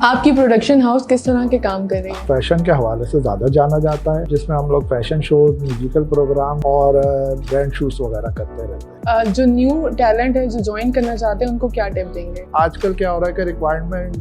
आपकी production house किस तरह के काम कर रही है? फैशन के हवाले से ज़्यादा जाना जाता है, जिसमें हम लोग फैशन शो, म्यूजिकल प्रोग्राम और ब्रांड शूट्स वगैरह करते रहते हैं। जो न्यू टैलेंट है जो ज्वाइन करना चाहते हैं उनको क्या टिप देंगे? आजकल क्या हो रहा है कि रिक्वायरमेंट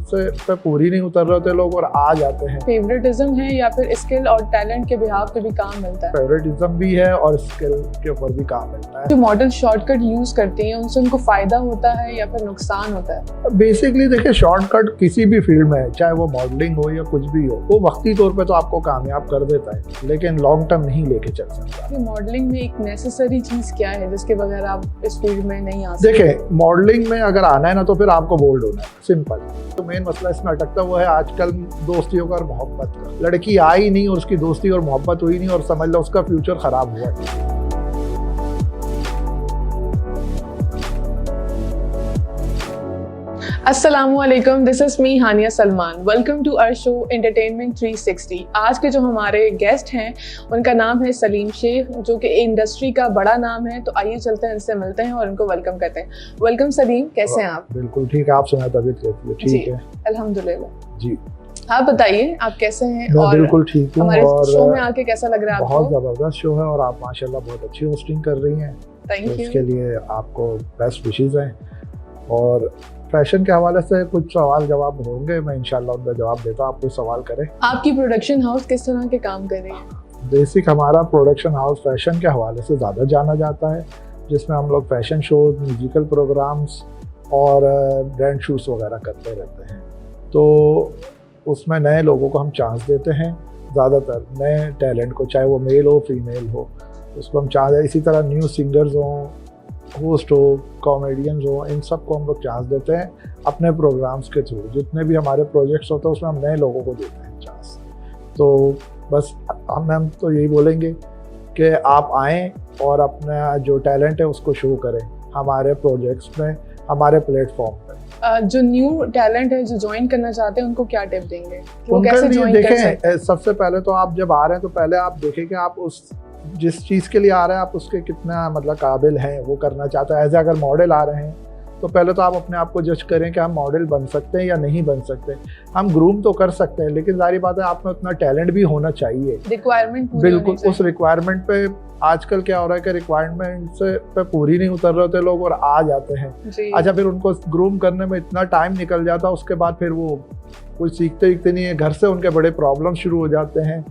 पे पूरी नहीं उतर रहे होते लोग और आ जाते हैं। फेवरेटिज्म है या फिर स्किल और टैलेंट के बिहाव पे भी काम मिलता है? फेवरेटिज्म भी है और स्किल के ऊपर भी काम मिलता है। जो मॉडल शॉर्टकट यूज करते हैं उनसे उनको फायदा होता है या फिर नुकसान होता है? बेसिकली देखिए, शॉर्टकट किसी भी फील्ड में है, चाहे वो मॉडलिंग हो या कुछ भी हो, वो वक्ती तौर पे तो आपको कामयाब कर देता है, लेकिन लॉन्ग टर्म नहीं लेके चल सकता। मॉडलिंग में एक नेसेसरी चीज क्या है जिसके बगैर आप इस फील्ड में नहीं आ सकते? देखिए, मॉडलिंग में अगर आना है ना तो फिर आपको बोल्ड होना है, सिंपल। तो मेन मसला इसमें अटकता वो है आजकल दोस्तियों का और मोहब्बत का। लड़की आई नहीं और उसकी दोस्ती और मोहब्बत हुई नहीं और समझ लो उसका फ्यूचर खराब हुआ। अस्सलामुअलैकुम, this is me Hania Salman. Welcome to our show entertainment 360। आज के जो हमारे गेस्ट हैं उनका नाम है सलीम शेख, जो कि इंडस्ट्री का बड़ा नाम है। तो आइए चलते हैं, इनसे मिलते हैं और उनको वेलकम करते हैं। वेलकम सलीम, कैसे हैं आप? बिल्कुल ठीक है, आप सुनाए तबीयत कैसी है? ठीक है अल्हम्दुलिल्लाह जी। आप बताइए आप कैसे हैं? मैं और बिल्कुल ठीक हूँ। हमारे और शो में आके कैसा लग रहा है आपको? बहुत ज़बरदस्त शो है और आप माशाल्लाह बहुत अच्छी होस्टिंग कर रही हैं। Thank you. इसके लिए आपको बेस्ट विशेज़ हैं। और फैशन के हवाले से कुछ सवाल जवाब होंगे, मैं इंशाल्लाह उनका जवाब देता हूँ। आप कोई सवाल करें। आपकी प्रोडक्शन हाउस किस तरह के काम कर रही है? बेसिक हमारा प्रोडक्शन हाउस फैशन के हवाले से ज़्यादा जाना जाता है, जिसमें हम लोग फैशन शो, म्यूजिकल प्रोग्राम्स और ब्रांड शूट्स वगैरह करते रहते हैं। तो उसमें नए लोगों को हम चांस देते हैं, ज़्यादातर नए टैलेंट को, चाहे वो मेल हो फीमेल हो, उसको हम चांस दें। इसी तरह न्यू सिंगर्स हों, होस्ट हो, कॉमेडियंस हो, इन सब को हम लोग चांस देते हैं अपने प्रोग्राम्स के थ्रू। जितने भी हमारे प्रोजेक्ट्स होते हैं उसमें हम नए लोगों को देते हैं चांस। तो बस हम तो यही बोलेंगे कि आप आएँ और अपना जो टैलेंट है उसको शो करें हमारे प्रोजेक्ट्स में, हमारे प्लेटफॉर्म पे। जो न्यू टैलेंट है जो ज्वाइन करना चाहते हैं उनको क्या टिप देंगे? वो उनके कैसे लिए ज्वाइन कर सकते हैं? देखें, सबसे पहले तो आप जब आ रहे हैं तो पहले आप देखें कि आप उस जिस चीज़ के लिए आ रहे हैं आप उसके कितना मतलब काबिल हैं, वो करना चाहते हैं। एज अगर मॉडल आ रहे हैं तो पहले तो आप अपने आप को जज करें कि हम मॉडल बन सकते हैं या नहीं बन सकते। हम ग्रूम तो कर सकते हैं, लेकिन जाहिर बात है आप में उतना टैलेंट भी होना चाहिए। रिक्वायरमेंट बिल्कुल, उस रिक्वायरमेंट पे आजकल क्या हो रहा है कि रिक्वायरमेंट से पे पूरी नहीं उतर रहे होते लोग और आ जाते हैं। अच्छा, फिर उनको ग्रूम करने में इतना टाइम निकल जाता है, उसके बाद फिर वो कुछ सीखते नहीं है, घर से उनके बड़े प्रॉब्लम शुरू हो जाते हैं।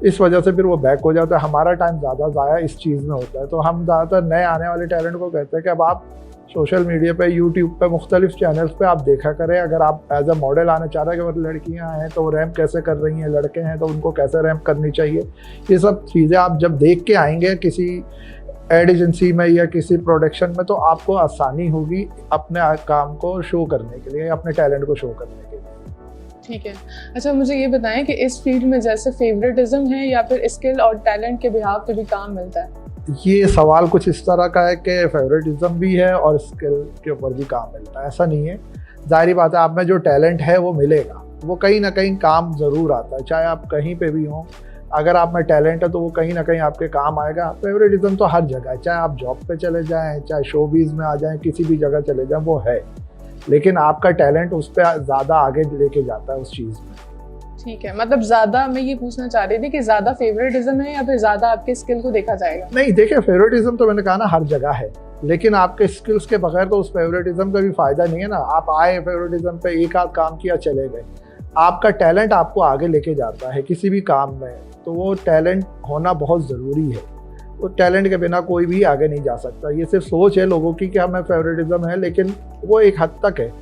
इस वजह से फिर वो बैक हो जाता है। हमारा टाइम ज़्यादा ज़ाया इस चीज़ में होता है। तो हम ज़्यादातर नए आने वाले टैलेंट को कहते हैं कि अब आप सोशल मीडिया पे, यूट्यूब पे, मुख्तलिफ चैनल्स पे आप देखा करें। अगर आप एज अ मॉडल आना चाह रहे हैं कि वो लड़कियां हैं तो वो रैम्प कैसे कर रही हैं, लड़के हैं तो उनको कैसे रैम्प करनी चाहिए, ये सब चीज़ें आप जब देख के आएंगे किसी एड एजेंसी में या किसी प्रोडक्शन में, तो आपको आसानी होगी अपने काम को शो करने के लिए, अपने टैलेंट को शो करने के लिए। ठीक है। अच्छा, मुझे ये बताएं कि इस फील्ड में जैसे फेवरेटिज्म है या फिर स्किल और टैलेंट के बिहाव पे भी काम मिलता है? ये सवाल कुछ इस तरह का है कि फेवरेटिज्म भी है और स्किल के ऊपर भी काम मिलता है। ऐसा नहीं है, जाहिर बात है आप में जो टैलेंट है वो मिलेगा, वो कहीं ना कहीं काम ज़रूर आता है। चाहे आप कहीं पे भी हों, अगर आप में टैलेंट है तो वो कहीं ना कहीं आपके काम आएगा। फेवरेटिज्म तो हर जगह है, चाहे आप जॉब पे चले जाएँ, चाहे शोबीज़ में आ जाएँ, किसी भी जगह चले जाएँ, वो है। लेकिन आपका टैलेंट उस पर ज़्यादा आगे लेके जाता है उस चीज़ में। ठीक है, मतलब ज़्यादा मैं ये पूछना चाह रही थी कि ज़्यादा फेवरेटिज्म है या फिर ज़्यादा आपके स्किल को देखा जाएगा? नहीं, देखिए, फेवरेटिज्म तो मैंने कहा ना हर जगह है, लेकिन आपके स्किल्स के बगैर तो उस फेवरेटिज्म का भी फ़ायदा नहीं है ना। आप आए फेवरेटिज्म पे, एक आध काम किया, चले गए। आपका टैलेंट आपको आगे लेके जाता है किसी भी काम में, तो वो टैलेंट होना बहुत ज़रूरी है। तो टैलेंट के बिना कोई भी आगे नहीं जा सकता। ये सिर्फ सोच है लोगों की कि हमें फेवरेटिज्म है, लेकिन वो एक हद तक है।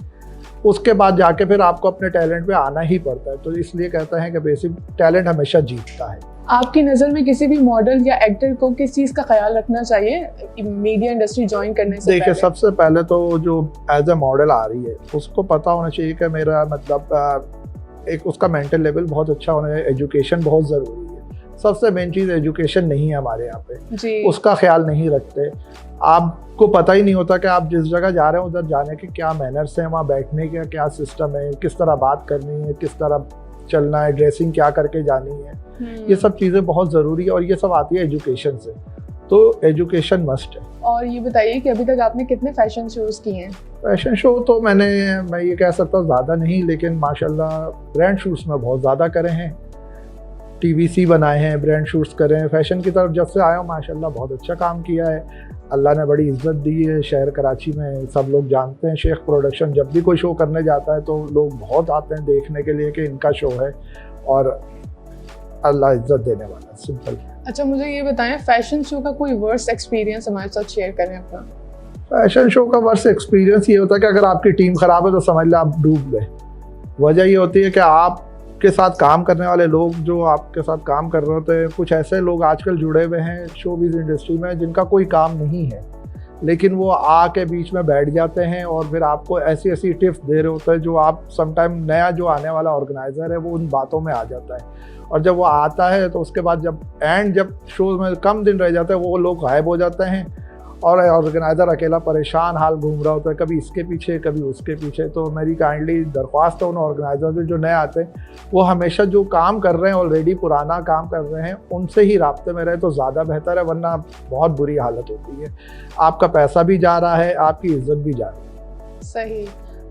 उसके बाद जाके फिर आपको अपने टैलेंट पे आना ही पड़ता है। तो इसलिए कहते हैं कि बेसिक टैलेंट हमेशा जीतता है। आपकी नज़र में किसी भी मॉडल या एक्टर को किस चीज़ का ख्याल रखना चाहिए मीडिया इंडस्ट्री ज्वाइन करने से देखिए, सबसे पहले तो जो एज ए मॉडल आ रही है उसको पता होना चाहिए कि मेरा मतलब एक उसका मेंटल लेवल बहुत अच्छा होना चाहिए। एजुकेशन बहुत ज़रूरी है। सबसे मेन चीज़ एजुकेशन नहीं है हमारे यहाँ पे, उसका ख्याल नहीं रखते। आपको पता ही नहीं होता कि आप जिस जगह जा रहे हैं उधर जाने के क्या मैनर्स हैं, वहाँ बैठने का क्या सिस्टम है, किस तरह बात करनी है, किस तरह चलना है, ड्रेसिंग क्या करके जानी है। ये सब चीज़ें बहुत ज़रूरी है और ये सब आती है एजुकेशन से। तो एजुकेशन मस्ट है। और ये बताइए कि अभी तक आपने कितने फैशन शोज किए हैं? फैशन शो तो मैं ये कह सकता हूँ ज़्यादा नहीं, लेकिन माशाल्लाह ब्रांड शूट्स में बहुत ज़्यादा करे हैं, TVC बनाए हैं, ब्रांड शूट्स करे हैं। फैशन की तरफ जब से आया हूँ माशाल्लाह बहुत अच्छा काम किया है, अल्लाह ने बड़ी इज्जत दी है। शहर कराची में सब लोग जानते हैं शेख प्रोडक्शन, जब भी कोई शो करने जाता है तो लोग बहुत आते हैं देखने के लिए कि इनका शो है, और अल्लाह इज्जत देने वाला, सिंपल। अच्छा, मुझे ये बताएं, फैशन शो का कोई वर्स्ट एक्सपीरियंस हमारे साथ शेयर करें अपना। फैशन शो का वर्स्ट एक्सपीरियंस ये होता है कि अगर आपकी टीम ख़राब है तो समझ लें आप डूब गए। वजह ये होती है कि आपके साथ काम करने वाले लोग, जो आपके साथ काम कर रहे होते हैं, कुछ ऐसे लोग आजकल जुड़े हुए हैं शोबिज़ इंडस्ट्री में जिनका कोई काम नहीं है, लेकिन वो आके बीच में बैठ जाते हैं और फिर आपको ऐसी ऐसी टिप्स दे रहे होते हैं जो आप समटाइम नया जो आने वाला ऑर्गेनाइज़र है वो उन बातों में आ जाता है, और जब वो आता है तो उसके बाद जब शो में कम दिन रह जाते हैं वो लोग गायब हो जाते हैं और ऑर्गेनाइज़र अकेला परेशान हाल घूम रहा होता है, कभी इसके पीछे कभी उसके पीछे। तो मेरी काइंडली दरख्वास्त है उन ऑर्गेनाइज़र से जो नए आते हैं, वो हमेशा जो काम कर रहे हैं ऑलरेडी पुराना काम कर रहे हैं उनसे ही राब्ते में रहे तो ज़्यादा बेहतर है, वरना बहुत बुरी हालत होती है, आपका पैसा भी जा रहा है, आपकी इज्जत भी जा रही है। सही।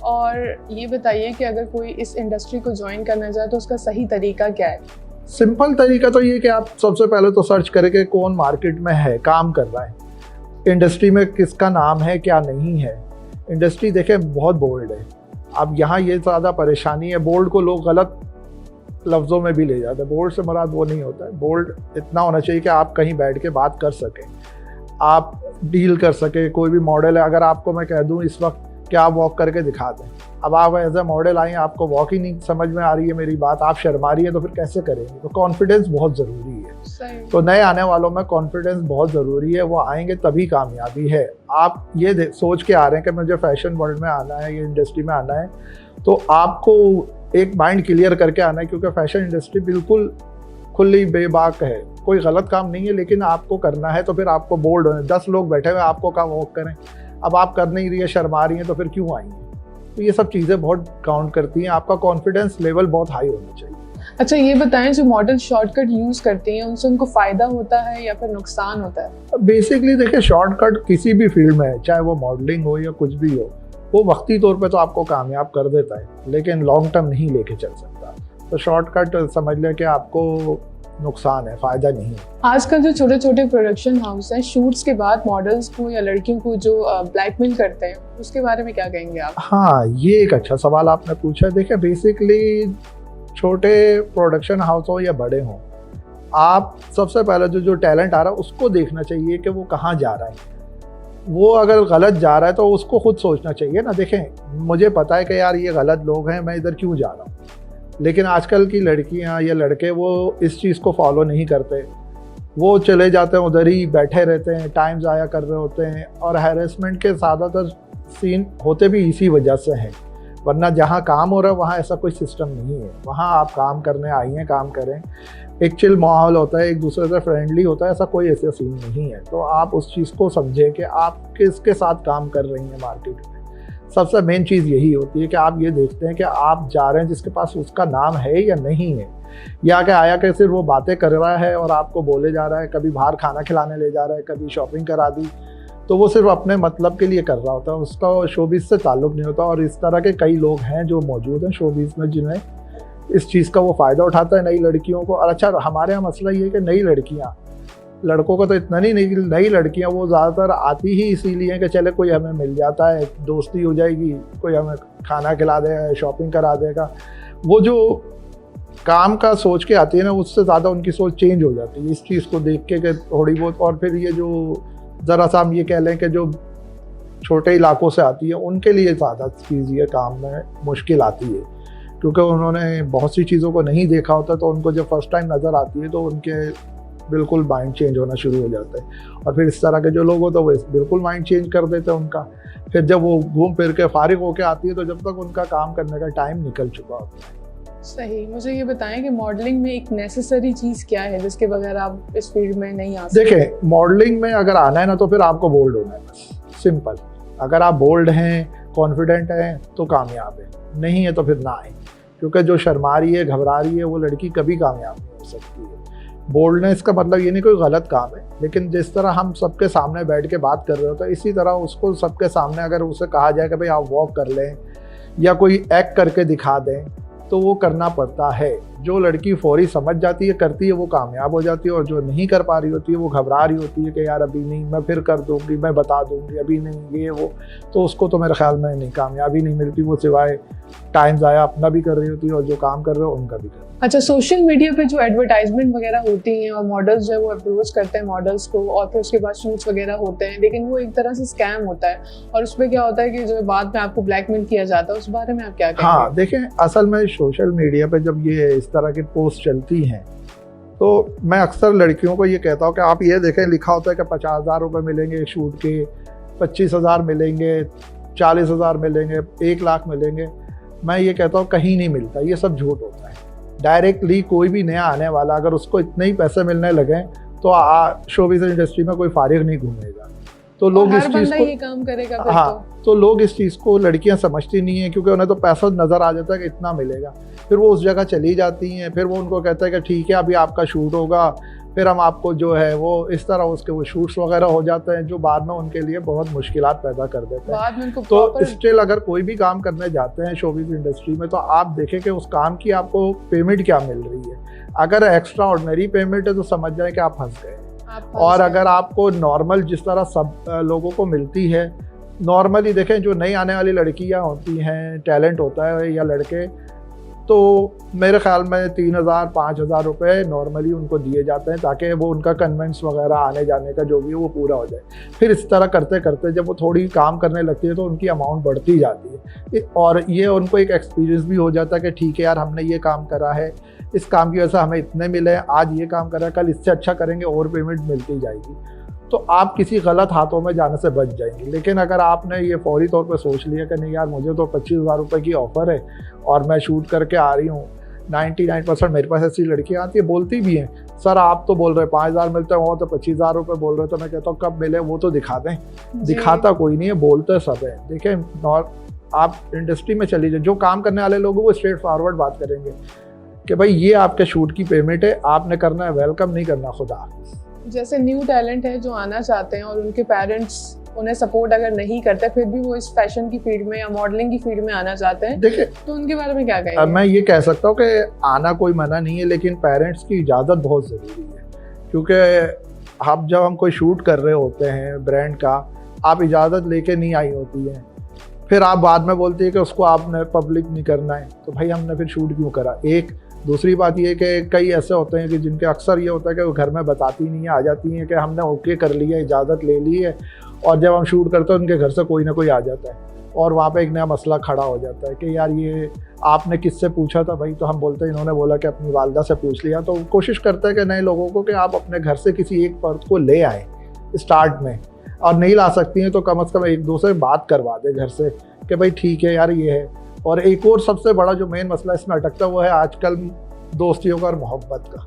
और ये बताइए कि अगर कोई इस इंडस्ट्री को ज्वाइन करना चाहे तो उसका सही तरीका क्या है? सिंपल तरीका तो ये कि आप सबसे पहले तो सर्च करें कि कौन मार्केट में है, काम कर रहा है, इंडस्ट्री में किसका नाम है क्या नहीं है। इंडस्ट्री देखें बहुत बोल्ड है, अब यहाँ ये ज़्यादा परेशानी है, बोल्ड को लोग गलत लफ्ज़ों में भी ले जाते हैं। बोल्ड से मुराद वो नहीं होता है, बोल्ड इतना होना चाहिए कि आप कहीं बैठ के बात कर सकें, आप डील कर सकें। कोई भी मॉडल है, अगर आपको मैं कह दूँ इस वक्त कि आप वॉक करके दिखा दें, अब आप एज ए मॉडल आई, आपको वॉक ही नहीं समझ में आ रही है मेरी बात, आप शर्मा रही है, तो फिर कैसे करेंगे? तो कॉन्फिडेंस बहुत ज़रूरी है। तो नए आने वालों में कॉन्फिडेंस बहुत ज़रूरी है, वो आएंगे तभी कामयाबी है। आप ये सोच के आ रहे हैं कि मुझे फैशन वर्ल्ड में आना है, ये इंडस्ट्री में आना है, तो आपको एक माइंड क्लियर करके आना है, क्योंकि फैशन इंडस्ट्री बिल्कुल खुली बेबाक है, कोई गलत काम नहीं है, लेकिन आपको करना है तो फिर आपको बोल्ड होना है। 10 लोग बैठे हुए आपको कहाँ वॉक करें, अब आप कर नहीं रही है, शर्मा रही हैं, तो फिर क्यों आएंगे? तो ये सब चीज़ें बहुत काउंट करती हैं, आपका कॉन्फिडेंस लेवल बहुत हाई होना चाहिए। अच्छा, ये बताएं, जो मॉडल शॉर्टकट यूज़ करते हैं उनसे उनको फ़ायदा होता है या फिर नुकसान होता है? बेसिकली देखिए, शॉर्टकट किसी भी फील्ड में है, चाहे वो मॉडलिंग हो या कुछ भी हो, वो वक्ती तौर पे तो आपको कामयाब कर देता है, लेकिन लॉन्ग टर्म नहीं लेके चल सकता। तो शॉर्टकट समझ लें कि आपको नुकसान है, फ़ायदा नहीं है। आजकल जो छोटे छोटे प्रोडक्शन हाउस हैं, शूट्स के बाद मॉडल्स को या लड़कियों को जो ब्लैकमेल करते हैं, उसके बारे में क्या कहेंगे आप? हाँ, ये एक अच्छा सवाल आपने पूछा। देखिए, बेसिकली छोटे प्रोडक्शन हाउस हो या बड़े हों, आप सबसे पहले जो टैलेंट आ रहा है उसको देखना चाहिए कि वो कहाँ जा रहा है। वो अगर गलत जा रहा है तो उसको खुद सोचना चाहिए ना। देखें, मुझे पता है कि यार ये गलत लोग हैं, मैं इधर क्यों जा रहा हूँ, लेकिन आजकल की लड़कियां या लड़के वो इस चीज़ को फॉलो नहीं करते, वो चले जाते हैं उधर ही बैठे रहते हैं, टाइम ज़ाया कर रहे होते हैं, और हैरेसमेंट के ज़्यादातर सीन होते भी इसी वजह से हैं। वरना जहाँ काम हो रहा है वहाँ ऐसा कोई सिस्टम नहीं है, वहाँ आप काम करने आई हैं, काम करें, एक चिल माहौल होता है, एक दूसरे से फ्रेंडली होता है, ऐसा कोई ऐसा सीन नहीं है। तो आप उस चीज़ को समझें कि आप किसके साथ काम कर रही हैं मार्केट में। सबसे मेन चीज़ यही होती है कि आप ये देखते हैं कि आप जा रहे हैं जिसके पास उसका नाम है या नहीं है, या कि आया कि सिर्फ वो बातें कर रहा है और आपको बोले जा रहा है, कभी बाहर खाना खिलाने ले जा रहा है, कभी शॉपिंग करा दी, तो वो सिर्फ अपने मतलब के लिए कर रहा होता है, उसका शोबिज़ से ताल्लुक़ नहीं होता। और इस तरह के कई लोग हैं जो मौजूद हैं शोबिज़ में, जिन्हें इस चीज़ का वो फ़ायदा उठाता है नई लड़कियों को। और अच्छा, हमारे यहाँ मसला ये है कि नई लड़कियाँ, लड़कों का तो इतना नहीं, नई लड़कियां वो ज़्यादातर आती ही इसीलिए हैं कि चले कोई हमें मिल जाता है, दोस्ती हो जाएगी, कोई हमें खाना खिला देगा, शॉपिंग करा देगा। वो जो काम का सोच के आती है ना, उससे ज़्यादा उनकी सोच चेंज हो जाती है इस चीज़ को देख के थोड़ी बहुत। और फिर ये जो ज़रा सा हम ये कह लें कि जो छोटे इलाकों से आती है, उनके लिए ज़्यादा चीज़ ये काम में मुश्किल आती है, क्योंकि उन्होंने बहुत सी चीज़ों को नहीं देखा होता, तो उनको जब फर्स्ट टाइम नज़र आती है तो उनके बिल्कुल माइंड चेंज होना शुरू हो जाता है। और फिर इस तरह के जो लोग होते हैं वो बिल्कुल माइंड चेंज कर देते हैं उनका। फिर जब वो घूम फिर के फारिग होके आती है तो जब तक उनका काम करने का टाइम निकल चुका होता है। सही। मुझे ये बताएं कि मॉडलिंग में एक नेसेसरी चीज़ क्या है जिसके बगैर आप इस फील्ड में नहीं आ सकते? देखें, मॉडलिंग में अगर आना है ना तो फिर आपको बोल्ड होना है, बस सिंपल। अगर आप बोल्ड हैं, कॉन्फिडेंट हैं तो कामयाब है, नहीं है तो फिर ना आए, क्योंकि जो शर्मा रही है, घबरा रही है, वो लड़की कभी कामयाब नहीं हो सकती है। बोल्डनेस का मतलब ये नहीं कोई गलत काम है, लेकिन जिस तरह हम सबके सामने बैठ के बात कर रहे होते हैं, इसी तरह उसको सबके सामने अगर उसे कहा जाए कि भाई आप वॉक कर लें या कोई एक्ट करके दिखा दें, तो वो करना पड़ता है। जो लड़की फौरी समझ जाती है, करती है, वो कामयाब हो जाती है, और जो नहीं कर पा रही होती है, वो घबरा रही होती है कि यार अभी नहीं, मैं फिर कर दूंगी, मैं बता दूंगी, अभी नहीं, ये वो, तो उसको तो मेरे ख्याल में नहीं, कामयाबी नहीं मिलती। वो सिवाय टाइम ज़ाया अपना भी कर रही होती है और जो काम कर रहे हो उनका भी कर रही है। अच्छा, सोशल मीडिया पे जो एडवर्टाइजमेंट वगैरह होती हैं और मॉडल्स जो है वो अप्रोच करते हैं मॉडल्स को, और फिर उसके बाद शूट्स वगैरह होते हैं, लेकिन वो एक तरह से स्कैम होता है, और उसमें क्या होता है कि जो बाद में आपको ब्लैकमेल किया जाता है, उस बारे में आप क्या कहेंगे? हाँ, देखें, असल में सोशल मीडिया पे जब ये इस तरह की पोस्ट चलती हैं, तो मैं अक्सर लड़कियों को ये कहता हूँ कि आप ये देखें, लिखा होता है कि 50,000 रुपये मिलेंगे एक शूट के, 25,000 मिलेंगे, 40,000 मिलेंगे, 1 लाख मिलेंगे। मैं ये कहता हूँ कहीं नहीं मिलता, ये सब झूठ होता है। डायरेक्टली कोई भी नया आने वाला अगर उसको इतने ही पैसे मिलने लगे तो शोबिज़ इंडस्ट्री में कोई फारिग नहीं घूमेगा। तो लोग इस चीज़ को, ये काम करेगा फिर हाँ, तो लोग इस चीज़ को, लड़कियां समझती नहीं है, क्योंकि उन्हें तो पैसा नज़र आ जाता है कि इतना मिलेगा, फिर वो उस जगह चली जाती हैं, फिर वो उनको कहते हैं कि ठीक है अभी आपका शूट होगा, फिर हम आपको जो है वो इस तरह उसके वो शूट्स वगैरह हो जाते हैं, जो बाद में उनके लिए बहुत मुश्किलात पैदा कर देते हैं। तो स्टिल अगर कोई भी काम करने जाते हैं शोबिज़ इंडस्ट्री में, तो आप देखें कि उस काम की आपको पेमेंट क्या मिल रही है। अगर एक्स्ट्रा ऑर्डिनरी पेमेंट है तो समझ जाए कि आप फंस गए, और अगर आपको नॉर्मल जिस तरह सब लोगों को मिलती है, नॉर्मली देखें, जो नई आने वाली लड़कियां होती हैं, टैलेंट होता है या लड़के, तो मेरे ख्याल में 3,000-5,000 रुपये नॉर्मली उनको दिए जाते हैं, ताकि वो उनका कन्वेंस वगैरह आने जाने का जो भी है वो पूरा हो जाए। फिर इस तरह करते करते जब वो थोड़ी काम करने लगती है तो उनकी अमाउंट बढ़ती जाती है, और ये उनको एक एक्सपीरियंस भी हो जाता है कि ठीक है यार, हमने ये काम करा है, इस काम की वजह से हमें इतने मिले, आज ये काम करा, कल इससे अच्छा करेंगे और पेमेंट मिलती जाएगी। तो आप किसी गलत हाथों में जाने से बच जाएंगे। लेकिन अगर आपने ये फौरी तौर पे सोच लिया कि नहीं यार, मुझे तो 25,000 रुपये की ऑफ़र है और मैं शूट करके आ रही हूँ, 99% मेरे पास ऐसी लड़कियाँ आती है, बोलती भी हैं, सर आप तो बोल रहे 5,000 मिलते हैं, वो तो 25,000 रुपये बोल रहे, तो मैं कहता हूँ कब मिले वो तो दिखा दें। दिखाता कोई नहीं है, बोलते सब है। देखें, आप इंडस्ट्री में चली जाए, जो काम करने वाले लोग वो स्ट्रेट फॉरवर्ड बात करेंगे कि भाई ये आपके शूट की पेमेंट है, आपने करना है, वेलकम नहीं करना खुदा। जैसे न्यू टैलेंट है जो आना चाहते हैं और उनके पेरेंट्स उन्हें सपोर्ट अगर नहीं करते, फिर भी वो इस फैशन की फील्ड में या मॉडलिंग की फील्ड में आना चाहते हैं, देखिए, तो उनके बारे में क्या कहेंगे? मैं ये कह सकता हूँ कि आना कोई मना नहीं है, लेकिन पेरेंट्स की इजाज़त बहुत ज़रूरी है। क्योंकि आप जब हम कोई शूट कर रहे होते हैं ब्रांड का, आप इजाज़त लेके नहीं आई होती हैं, फिर आप बाद में बोलती है कि उसको आपने पब्लिक नहीं करना है, तो भाई हमने फिर शूट क्यों करा। एक दूसरी बात ये कि कई ऐसे होते हैं कि जिनके अक्सर ये होता है कि वो घर में बताती नहीं है, आ जाती हैं कि हमने ओके कर लिया, इजाज़त ले ली है, और जब हम शूट करते हैं उनके घर से कोई ना कोई आ जाता है, और वहाँ पे एक नया मसला खड़ा हो जाता है कि यार ये आपने किससे पूछा था भाई, तो हम बोलते हैं इन्होंने बोला कि अपनी वालदा से पूछ लिया। तो कोशिश करते हैं कि नए लोगों को कि आप अपने घर से किसी एक फर्द को ले आए स्टार्ट में, और नहीं ला सकती हैं तो कम से कम एक दूसरे बात करवा दे घर से कि भाई ठीक है यार ये है। और एक और सबसे बड़ा जो मेन मसला इसमें अटकता है वो है आजकल दोस्तियों का और मोहब्बत का।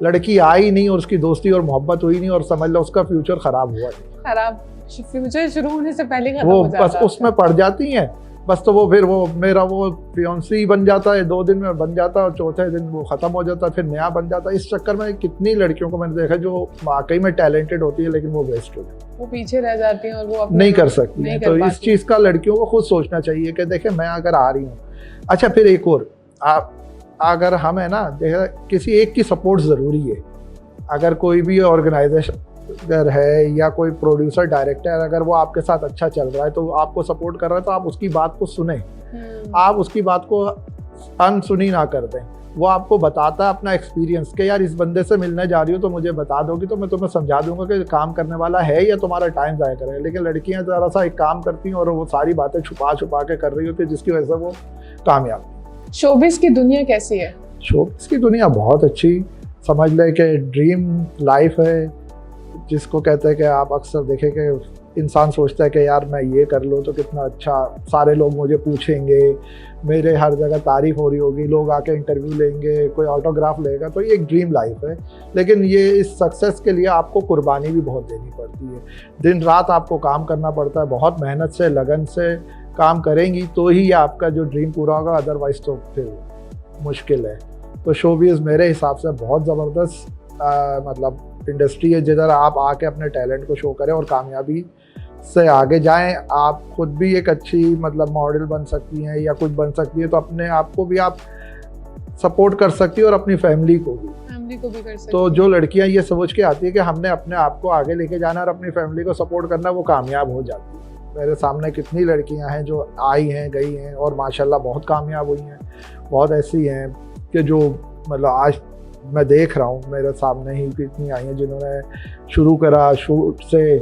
लड़की आई नहीं और उसकी दोस्ती और मोहब्बत हुई नहीं, और समझ लो उसका फ्यूचर ख़राब हुआ, खराब फ्यूचर शुरू होने से पहले खत्म वो हो जाता बस उसमें पड़ जाती हैं बस। तो वो फिर वो मेरा वो फियांसी बन जाता है, 2 दिन में बन जाता है, और चौथे दिन वो ख़त्म हो जाता है, फिर नया बन जाता है। इस चक्कर में कितनी लड़कियों को मैंने देखा जो वाकई में टैलेंटेड होती है, लेकिन वो वेस्ट हो जाती है, वो पीछे रह जाती हैं और वो नहीं कर सकती हैं। तो इस चीज़ का लड़कियों को खुद सोचना चाहिए कि देखें मैं अगर आ रही हूँ, अच्छा फिर एक और अगर हम है ना, किसी एक की सपोर्ट ज़रूरी है। अगर कोई भी ऑर्गेनाइजेशन है या कोई प्रोड्यूसर डायरेक्टर, अगर वो आपके साथ अच्छा चल रहा है तो आपको सपोर्ट कर रहा है, तो आप उसकी बात को सुने, आप उसकी बात को अनसुनी ना कर दें। वो आपको बताता है अपना एक्सपीरियंस कि यार इस बंदे से मिलने जा रही हो तो मुझे बता दोगी तो मैं तुम्हें समझा दूंगा कि काम करने वाला है या तुम्हारा टाइम ज़ाया करेगा। लेकिन लड़कियां ज़रा सा एक काम करती हैं और वो सारी बातें छुपा छुपा के कर रही होती है, जिसकी वजह से वो कामयाब। शोबिज़ की दुनिया कैसी है? शोबिज़ की दुनिया बहुत अच्छी, समझ लें कि ड्रीम लाइफ है, जिसको कहते हैं कि आप अक्सर देखें कि इंसान सोचता है कि यार मैं ये कर लूँ तो कितना अच्छा, सारे लोग मुझे पूछेंगे, मेरे हर जगह तारीफ़ हो रही होगी, लोग आके इंटरव्यू लेंगे, कोई ऑटोग्राफ लेगा, तो ये एक ड्रीम लाइफ है। लेकिन ये इस सक्सेस के लिए आपको कुर्बानी भी बहुत देनी पड़ती है, दिन रात आपको काम करना पड़ता है, बहुत मेहनत से लगन से काम करेंगी तो ही आपका जो ड्रीम पूरा होगा, अदरवाइज़ तो फिर मुश्किल है। तो शोबिज़ मेरे हिसाब से बहुत ज़बरदस्त मतलब इंडस्ट्री है जिधर आप आके अपने टैलेंट को शो करें और कामयाबी से आगे जाएं। आप खुद भी एक अच्छी मतलब मॉडल बन सकती हैं या कुछ बन सकती है, तो अपने आप को भी आप सपोर्ट कर सकती है और अपनी फैमिली को भी कर सकती। तो जो लड़कियां ये सोच के आती है कि हमने अपने आप को आगे लेके जाना और अपनी फैमिली को सपोर्ट करना, वो कामयाब हो जाती है। मेरे सामने कितनी लड़कियां हैं जो आई हैं गई हैं और माशाल्लाह बहुत कामयाब हुई हैं। बहुत ऐसी हैं कि जो मतलब आज मैं देख रहा हूँ मेरे सामने ही कितनी आई हैं जिन्होंने शुरू करा शूट से,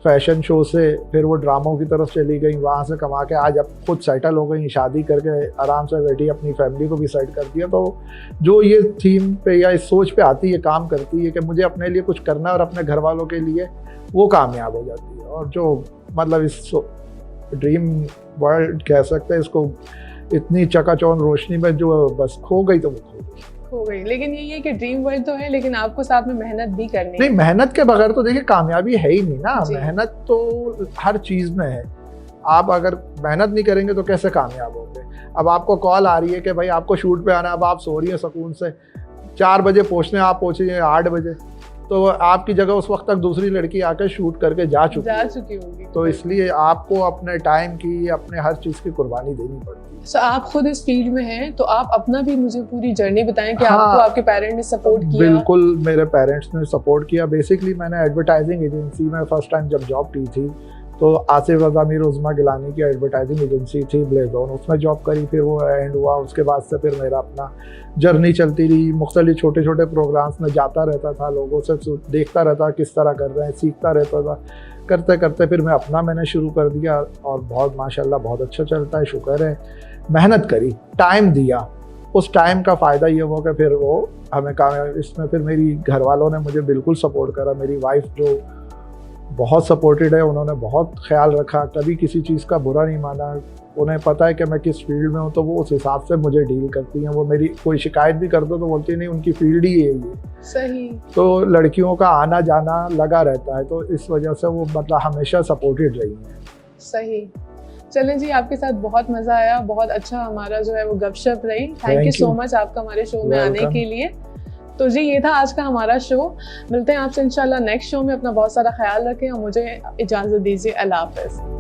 फैशन शो से, फिर वो ड्रामों की तरफ चली गई, वहाँ से कमा के आज अब खुद सेटल हो गई, शादी करके आराम से बैठी, अपनी फैमिली को भी सेट कर दिया। तो जो ये थीम पे या इस सोच पे आती है, काम करती है कि मुझे अपने लिए कुछ करना और अपने घर वालों के लिए, वो कामयाब हो जाती है। और जो मतलब इस ड्रीम वर्ल्ड कह सकते हैं इसको, इतनी चकाचौंध रोशनी में जो बस खो गई तो वो खो गई। लेकिन यही है कि ड्रीम वर्ल्ड तो है, लेकिन आपको साथ में मेहनत भी करनी नहीं, मेहनत के बगैर तो देखिए कामयाबी है ही नहीं ना। मेहनत तो हर चीज में है। आप अगर मेहनत नहीं करेंगे तो कैसे कामयाब होंगे। अब आपको कॉल आ रही है कि भाई आपको शूट पे आना, अब आप सो रही हैं सुकून से, 4 बजे पहुंचने, आप पहुंचे 8 बजे, तो आपकी जगह उस वक्त तक दूसरी लड़की आकर शूट करके जा चुकी होगी। तो इसलिए आपको अपने टाइम की, अपने हर चीज़ की कुर्बानी देनी पड़ती है। So, आप खुद इस फील्ड में हैं, तो आप अपना भी मुझे पूरी जर्नी बताएं कि आपको आपके पेरेंट्स ने सपोर्ट किया। बिल्कुल, मेरे पेरेंट्स ने सपोर्ट किया। बेसिकली मैंने एडवर्टाइजिंग एजेंसी में फर्स्ट टाइम जब जॉब की थी, तो आसिफ रज़ा मीर उज़्मा गिलानी की एडवर्टाइजिंग एजेंसी थी ब्लेज़ोन, उसमें जॉब करी। फिर वो एंड हुआ, उसके बाद से फिर मेरा अपना जर्नी चलती रही। मुख्तलिफ छोटे छोटे प्रोग्राम्स में जाता रहता था, लोगों से देखता रहता किस तरह कर रहे हैं, सीखता रहता था। करते करते फिर मैंने शुरू कर दिया और बहुत माशाल्लाह बहुत अच्छा चलता है, शुक्र है। मेहनत करी, टाइम दिया, उस टाइम का फ़ायदा ये हुआ कि फिर वो हमें कामयाब। इसमें फिर मेरी घर वालों ने मुझे बिल्कुल सपोर्ट करा। मेरी वाइफ जो बहुत सपोर्टेड है, उन्होंने बहुत ख्याल रखा, कभी किसी चीज़ का बुरा नहीं माना। उन्हें पता है कि मैं किस फील्ड में हूँ, तो वो उस हिसाब से मुझे डील करती हैं। वो मेरी कोई शिकायत भी कर दो तो बोलती नहीं, उनकी फील्ड ही यही है। सही। तो लड़कियों का आना जाना लगा रहता है, तो इस वजह से वो मतलब हमेशा सपोर्टेड रही हैं। सही। चलें जी, आपके साथ बहुत मज़ा आया, बहुत अच्छा हमारा जो है वो गपशप रही। थैंक यू सो मच आपका हमारे शो में आने के लिए। तो जी ये था आज का हमारा शो। मिलते हैं आपसे इंशाल्लाह नेक्स्ट शो में। अपना बहुत सारा ख्याल रखें और मुझे इजाज़त दीजिए। अल्लाह हाफ़िज़।